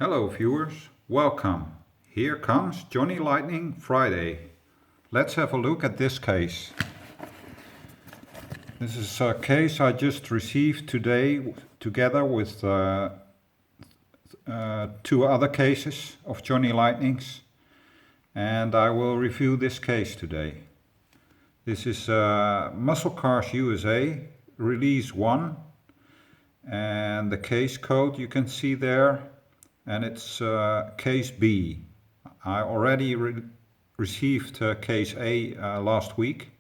Hello viewers, welcome. Here comes Johnny Lightning Friday. Let's have a look at this case. This is a case I just received today together with two other cases of Johnny Lightnings, and I will review this case today. This is Muscle Cars USA Release 1, and the case code you can see there, and it's case B. I already received case A last week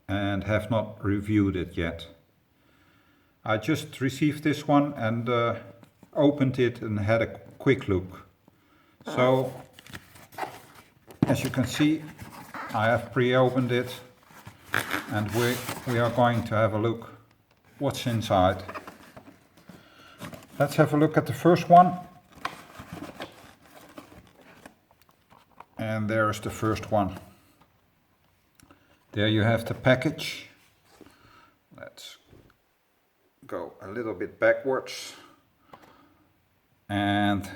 and have not reviewed it yet. I just received this one and opened it and had a quick look. So, as you can see, I have pre-opened it and we are going to have a look what's inside. Let's have a look at the first one. And there's the first one. There you have the package. Let's go a little bit backwards. And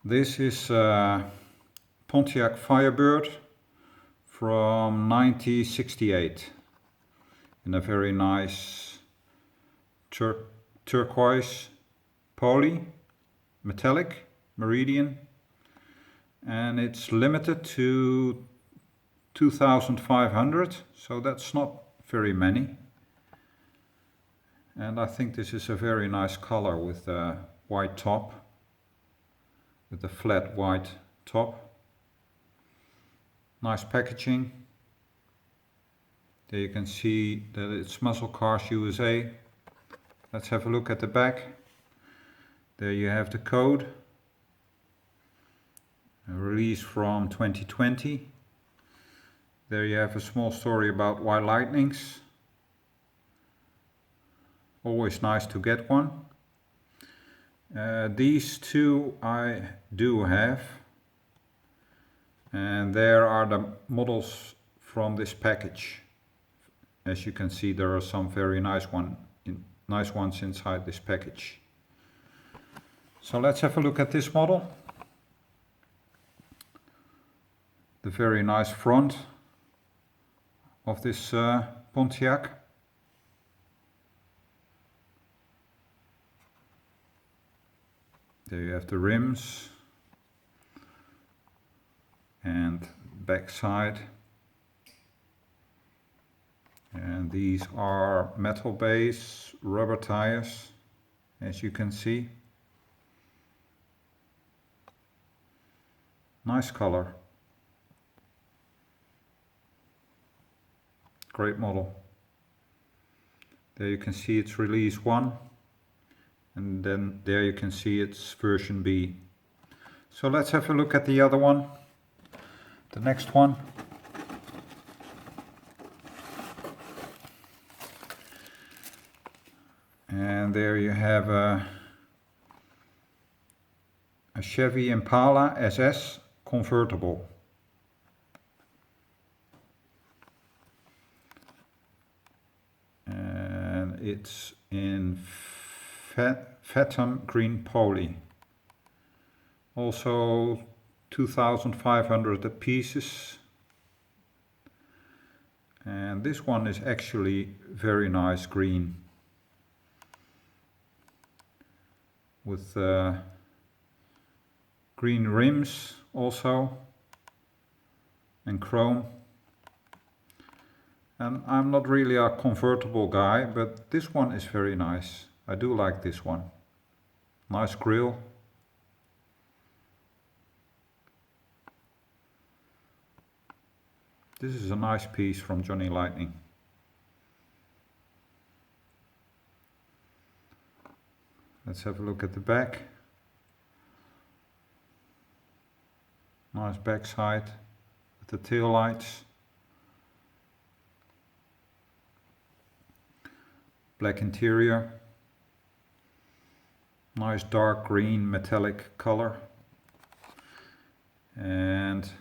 this is Pontiac Firebird from 1968 in a very nice turquoise poly metallic meridian, and it's limited to 2,500, so that's not very many. And I think this is a very nice color with a white top, with a flat white top. Nice packaging. There you can see that it's Muscle Cars USA. Let's have a look at the back. There you have the code. A release from 2020. There you have a small story about why Lightnings. Always nice to get one. These two I do have. And there are the models from this package. As you can see, there are some very nice ones inside this package. So let's have a look at this model. The very nice front of this Pontiac. There you have the rims and back side. And these are metal base rubber tires, as you can see. Nice color. Great model. There you can see it's release 1, and then there you can see it's version B. So let's have a look at the other one, the next one. And there you have a Chevy Impala SS Convertible. And it's in Phantom Green Poly. Also 2,500 pieces. And this one is actually very nice green. With green rims also, and chrome. And I'm not really a convertible guy, but this one is very nice. I do like this one. Nice grille. This is a nice piece from Johnny Lightning. Let's have a look at the back. Nice backside with the tail lights. Black interior. Nice dark green metallic color. And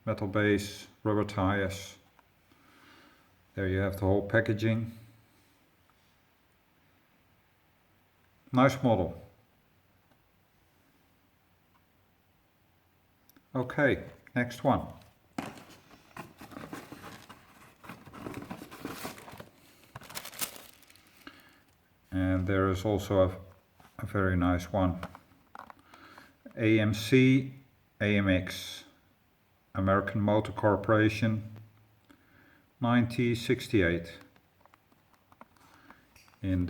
metal base, rubber tires. There you have the whole packaging. Nice model. Okay, next one. And there is also a very nice one. AMC AMX, American Motor Corporation, 1968. In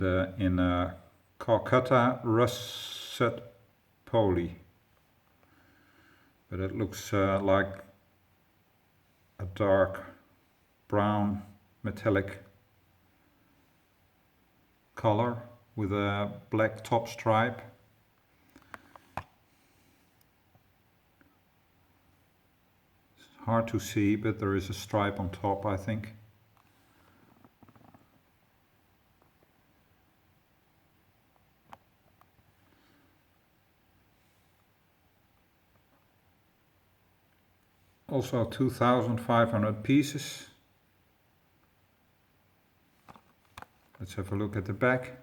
Calcutta russet poly. But it looks like a dark brown metallic color with a black top stripe. It's hard to see, but there is a stripe on top, I think. Also 2,500 pieces. Let's have a look at the back.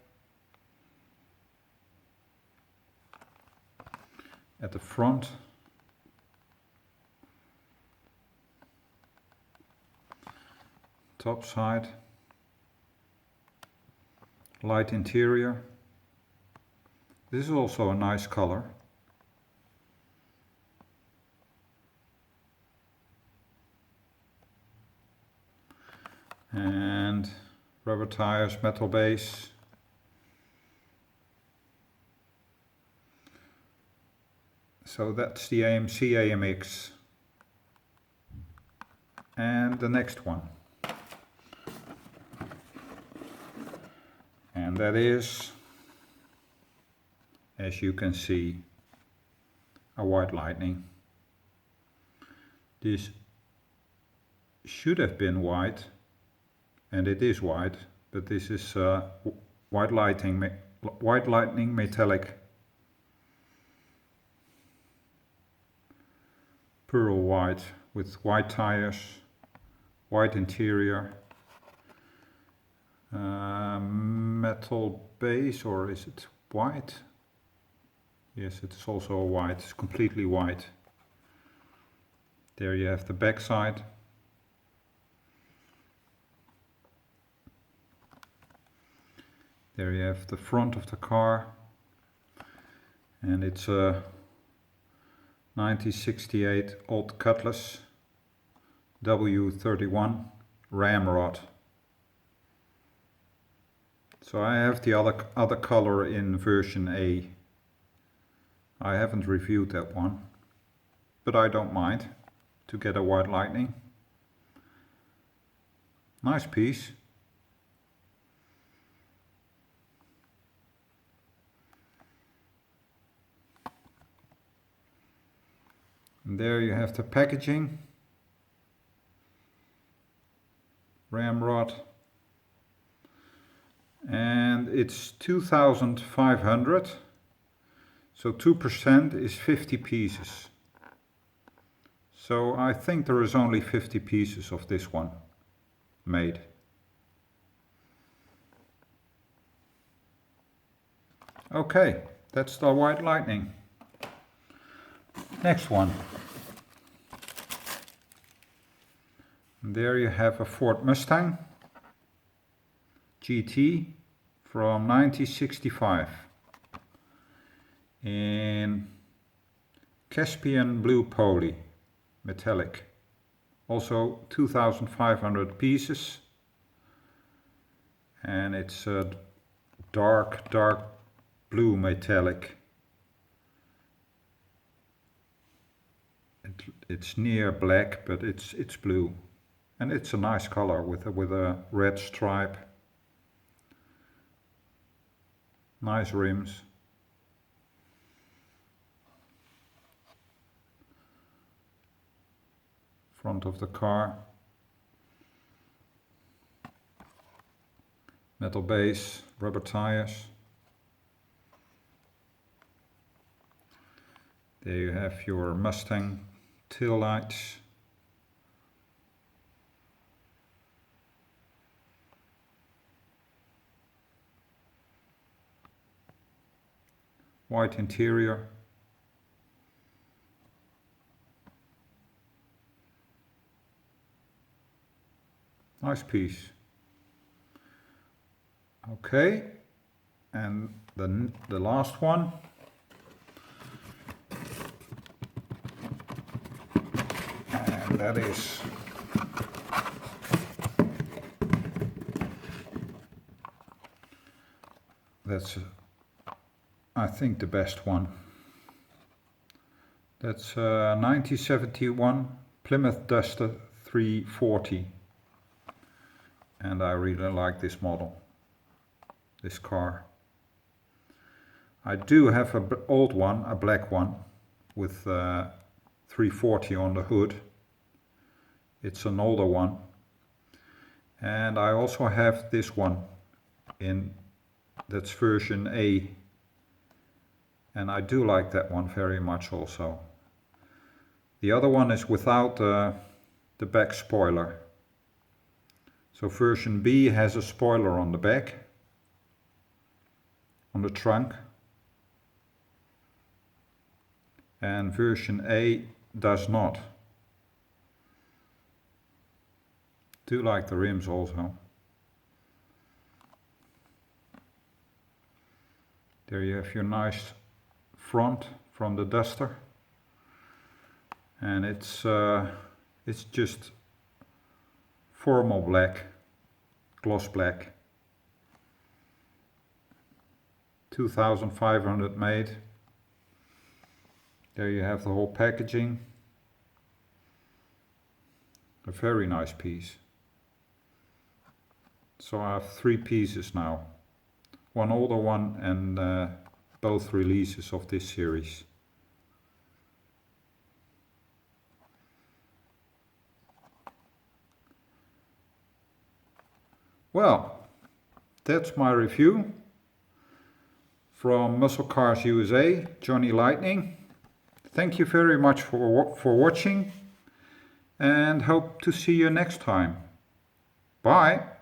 At the front, top side, light interior. This is also a nice color. And rubber tires, metal base. So that's the AMC AMX. And the next one. And that is, as you can see, a White Lightning. This should have been white, and it is white, but this is White Lightning metallic. Pearl white with white tires, white interior, metal base, or is it white? Yes, it's also white, it's completely white. There you have the back side. There you have the front of the car, and it's a 1968 old Cutlass W31 ramrod. So I have the other color in version A. I haven't reviewed that one, but I don't mind to get a White Lightning. Nice piece. And there you have the packaging. Ramrod. And it's 2,500. So 2% is 50 pieces. So I think there is only 50 pieces of this one made. Okay, that's the White Lightning. Next one. And there you have a Ford Mustang GT from 1965 in Caspian blue poly metallic. Also 2,500 pieces, and it's a dark blue metallic. It's near black, but it's blue, and it's a nice color with a red stripe. Nice rims. Front of the car. Metal base, rubber tires. There you have your Mustang tail lights. White interior. Nice piece. Okay, and the last one. And that is I think the best one. That's 1971 Plymouth Duster 340. And I really like this model, this car. I do have an old one, a black one, with 340 on the hood. It's an older one. And I also have this one that's version A. And I do like that one very much also. The other one is without the back spoiler. So version B has a spoiler on the back, on the trunk. And version A does not. Do like the rims also. There you have your nice front from the Duster. And it's just formal black, gloss black. 2,500 made. There you have the whole packaging. A very nice piece. So I have 3 pieces now. One older one and both releases of this series. Well, that's my review from Muscle Cars USA, Johnny Lightning. Thank you very much for watching and hope to see you next time. Bye!